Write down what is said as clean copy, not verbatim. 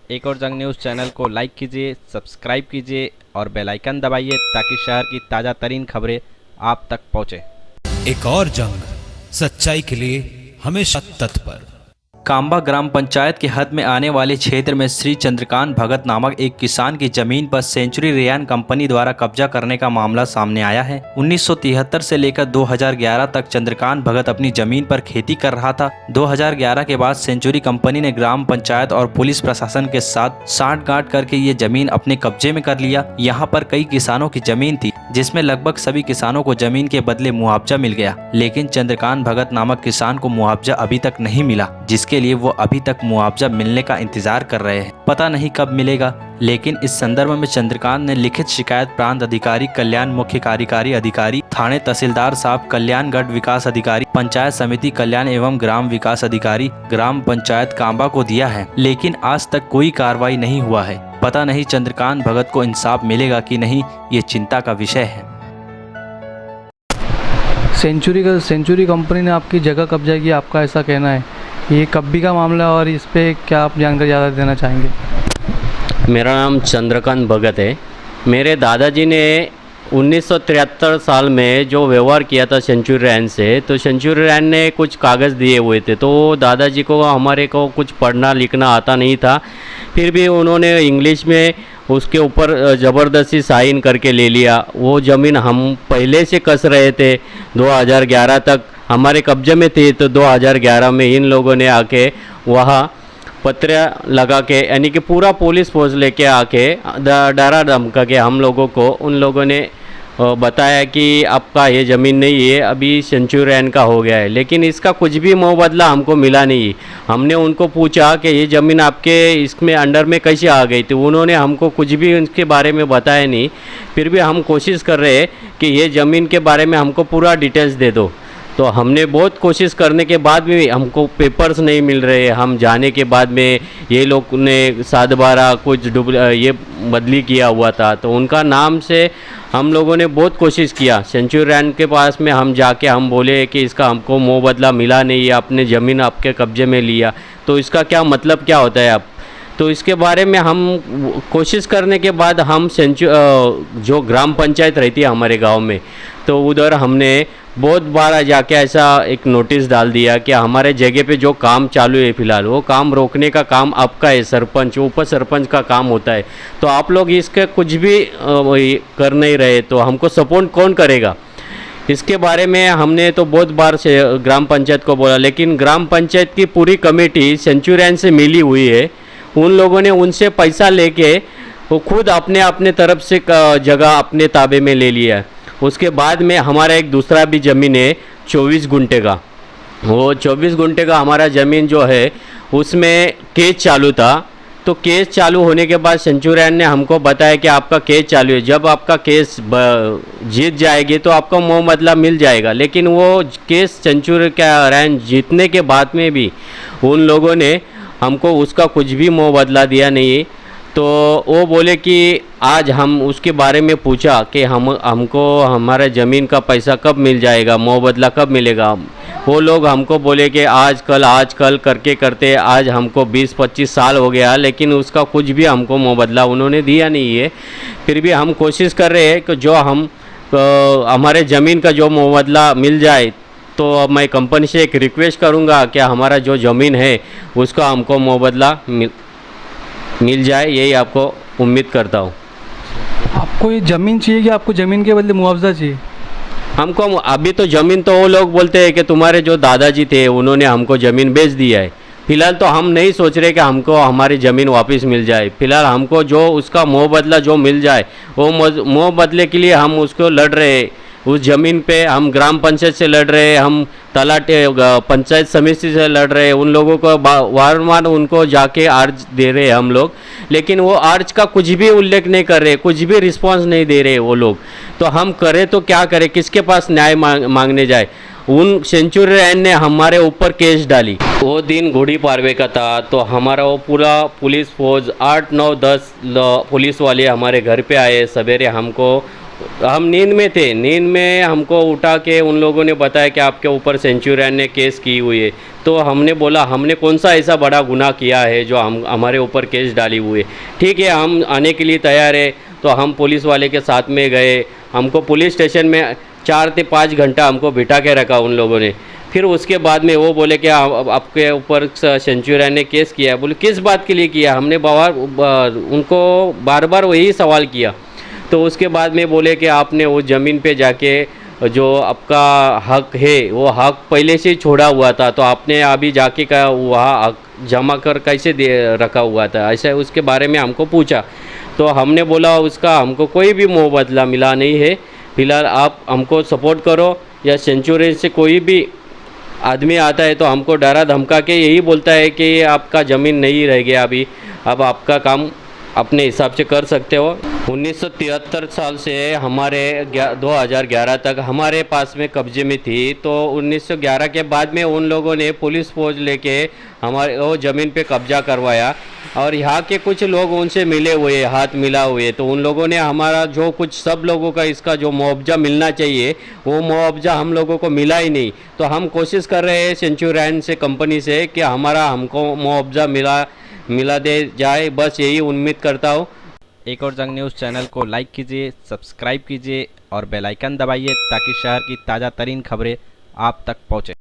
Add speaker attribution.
Speaker 1: एक और जंग न्यूज़ चैनल को लाइक कीजिए, सब्सक्राइब कीजिए और बेल आइकन दबाइए ताकि शहर की ताज़ा तरीन खबरें आप तक पहुँचे।
Speaker 2: एक और जंग, सच्चाई के लिए हमेशा तत्पर।
Speaker 3: कांबा ग्राम पंचायत के हद में आने वाले क्षेत्र में श्री चंद्रकांत भगत नामक एक किसान की जमीन पर सेंचुरी रेयान कंपनी द्वारा कब्जा करने का मामला सामने आया है। 1973 से लेकर 2011 तक चंद्रकांत भगत अपनी जमीन पर खेती कर रहा था। 2011 के बाद सेंचुरी कंपनी ने ग्राम पंचायत और पुलिस प्रशासन के साथ साठगांठ करके ये जमीन अपने कब्जे में कर लिया। यहाँ पर कई किसानों की जमीन थी जिसमें लगभग सभी किसानों को जमीन के बदले मुआवजा मिल गया, लेकिन चंद्रकांत भगत नामक किसान को मुआवजा अभी तक नहीं मिला, जिसके लिए वो अभी तक मुआवजा मिलने का इंतजार कर रहे हैं। पता नहीं कब मिलेगा, लेकिन इस संदर्भ में चंद्रकांत ने लिखित शिकायत प्रांत अधिकारी कल्याण, मुख्य कार्यकारी अधिकारी थाने, तहसीलदार साहब कल्याण, गढ़ विकास अधिकारी, पंचायत समिति कल्याण एवं ग्राम विकास अधिकारी ग्राम पंचायत कांबा को दिया है, लेकिन आज तक कोई कार्रवाई नहीं हुआ है। पता नहीं चंद्रकांत भगत को इंसाफ मिलेगा कि नहीं, ये चिंता का विषय है।
Speaker 4: सेंचुरी कंपनी ने आपकी जगह कब्जा की, आपका ऐसा कहना है। ये कब्बी का मामला है और इस पे क्या आप जानकारी ज़्यादा देना चाहेंगे?
Speaker 5: मेरा नाम चंद्रकांत भगत है। मेरे दादाजी ने 1973 साल में जो व्यवहार किया था सेंचुरी रेयान से, तो सेंचुरी रेयान ने कुछ कागज़ दिए हुए थे, तो दादाजी को हमारे को कुछ पढ़ना लिखना आता नहीं था, फिर भी उन्होंने इंग्लिश में उसके ऊपर ज़बरदस्ती साइन करके ले लिया। वो ज़मीन हम पहले से कस रहे थे, 2011 तक हमारे कब्जे में थी, तो 2011 में इन लोगों ने आके वहाँ पत्र लगा के, यानी कि पूरा पुलिस फोर्स लेके आके डरा धमका के हम लोगों को, उन लोगों ने बताया कि आपका ये ज़मीन नहीं है, अभी सेंचुरी रेयान का हो गया है, लेकिन इसका कुछ भी मुआवजा हमको मिला नहीं। हमने उनको पूछा कि ये ज़मीन आपके इसमें अंडर में कैसे आ गई, तो उन्होंने हमको कुछ भी इसके बारे में बताया नहीं। फिर भी हम कोशिश कर रहे हैं कि ये ज़मीन के बारे में हमको पूरा डिटेल्स दे दो। तो हमने बहुत कोशिश करने के बाद भी हमको पेपर्स नहीं मिल रहे। हम जाने के बाद में ये लोग ने 7/12 कुछ ये बदली किया हुआ था, तो उनका नाम से हम लोगों ने बहुत कोशिश किया। सेंचुरी रेयान के पास में हम जाके हम बोले कि इसका हमको मुआवजा मिला नहीं है, आपने ज़मीन आपके कब्जे में लिया, तो इसका क्या मतलब क्या होता है आप? तो इसके बारे में हम कोशिश करने के बाद हम जो ग्राम पंचायत रहती है हमारे गांव में, तो उधर हमने बहुत बार जाके ऐसा एक नोटिस डाल दिया कि हमारे जगह पे जो काम चालू है फ़िलहाल, वो काम रोकने का काम आपका है, सरपंच उप सरपंच का काम होता है, तो आप लोग इसके कुछ भी कर नहीं रहे, तो हमको सपोर्ट कौन करेगा? इसके बारे में हमने तो बहुत बार से ग्राम पंचायत को बोला, लेकिन ग्राम पंचायत की पूरी कमेटी सेंचुरी रेयान से मिली हुई है। उन लोगों ने उनसे पैसा लेके वो खुद अपने अपने तरफ से जगह अपने ताबे में ले लिया है। उसके बाद में हमारा एक दूसरा भी ज़मीन है 24 गुंठे का, वो 24 गुंठे का हमारा ज़मीन जो है उसमें केस चालू था। तो केस चालू होने के बाद सेंचुरी रेयान ने हमको बताया कि आपका केस चालू है, जब आपका केस जीत जाएगी तो आपको मुआवजा मिल जाएगा। लेकिन वो केस सेंचुरी रेयान जीतने के बाद में भी उन लोगों ने हमको उसका कुछ भी मुआवजा दिया नहीं। तो वो बोले कि आज हम उसके बारे में पूछा कि हमको हमारे ज़मीन का पैसा कब मिल जाएगा, मुआवजा कब मिलेगा। वो लोग हमको बोले कि आज कल करके करते आज हमको 20-25 साल हो गया, लेकिन उसका कुछ भी हमको मुआवजा उन्होंने दिया नहीं है। फिर भी हम कोशिश कर रहे हैं कि जो हमारे ज़मीन का जो मुआवजा मिल जाए, तो मैं कंपनी से एक रिक्वेस्ट करूँगा कि हमारा जो ज़मीन है उसका हमको मुआवजा मिल जाए, यही आपको उम्मीद करता हूँ।
Speaker 4: आपको ये ज़मीन चाहिए कि आपको ज़मीन के बदले मुआवजा चाहिए?
Speaker 5: हमको अभी तो ज़मीन तो वो लोग बोलते हैं कि तुम्हारे जो दादाजी थे उन्होंने हमको ज़मीन बेच दिया है। फ़िलहाल तो हम नहीं सोच रहे कि हमको हमारी ज़मीन वापस मिल जाए। फ़िलहाल हमको जो उसका मुआवजा जो मिल जाए, वो मुआवजे के लिए हम उसको लड़ रहे हैं। उस ज़मीन पे हम ग्राम पंचायत से लड़ रहे हैं, हम तलाटे पंचायत समिति से लड़ रहे हैं, उन लोगों को वारंवार उनको जाके अर्ज दे रहे हैं हम लोग, लेकिन वो अर्ज का कुछ भी उल्लेख नहीं कर रहे, कुछ भी रिस्पांस नहीं दे रहे वो लोग। तो हम करें तो क्या करें, किसके पास न्याय मांगने जाए? उन सेंचुरी रेयान ने हमारे ऊपर केस डाली। वो दिन गुड़ी पाड़वे का था, तो हमारा वो पूरा पुलिस फोर्स 8, 9, 10 पुलिस वाले हमारे घर पे आए सवेरे, हमको हम नींद में थे, नींद में हमको उठा के उन लोगों ने बताया कि आपके ऊपर सेंचुरियन ने केस की हुई है। तो हमने बोला हमने कौन सा ऐसा बड़ा गुनाह किया है जो हम हमारे ऊपर केस डाली हुई है। ठीक है, हम आने के लिए तैयार है। तो हम पुलिस वाले के साथ में गए, हमको पुलिस स्टेशन में 4 से 5 घंटा हमको बिठा के रखा उन लोगों ने। फिर उसके बाद में वो बोले कि आपके ऊपर सेंचुरियन ने केस किया है। बोले किस बात के लिए किया? हमने उनको बार बार वही सवाल किया। तो उसके बाद में बोले कि आपने वो ज़मीन पे जाके जो आपका हक है वो हक पहले से ही छोड़ा हुआ था, तो आपने अभी जाके का वहाँ हक जमा कर कैसे दे रखा हुआ था, ऐसा उसके बारे में हमको पूछा। तो हमने बोला उसका हमको कोई भी मोह बदला मिला नहीं है। फिलहाल आप हमको सपोर्ट करो, या सेंचुरी से कोई भी आदमी आता है तो हमको डरा धमका के यही बोलता है कि आपका ज़मीन नहीं रह गया अभी, अब आपका काम अपने हिसाब से कर सकते हो। 1973 साल से हमारे 2011 तक हमारे पास में कब्जे में थी। तो 1911 के बाद में उन लोगों ने पुलिस फौज लेके हमारे वो ज़मीन पे कब्जा करवाया, और यहाँ के कुछ लोग उनसे मिले हुए, हाथ मिला हुए। तो उन लोगों ने हमारा जो कुछ सब लोगों का इसका जो मुआवजा मिलना चाहिए वो मुआवजा हम लोगों को मिला ही नहीं। तो हम कोशिश कर रहे हैं सेंचुरियन से कंपनी से कि हमको मुआवजा मिला दे जाए, बस यही उम्मीद करता हूँ।
Speaker 1: एक और जंग न्यूज़ चैनल को लाइक कीजिए, सब्सक्राइब कीजिए और बेल आइकन दबाइए ताकि शहर की ताज़ा तरीन खबरें आप तक पहुँचे।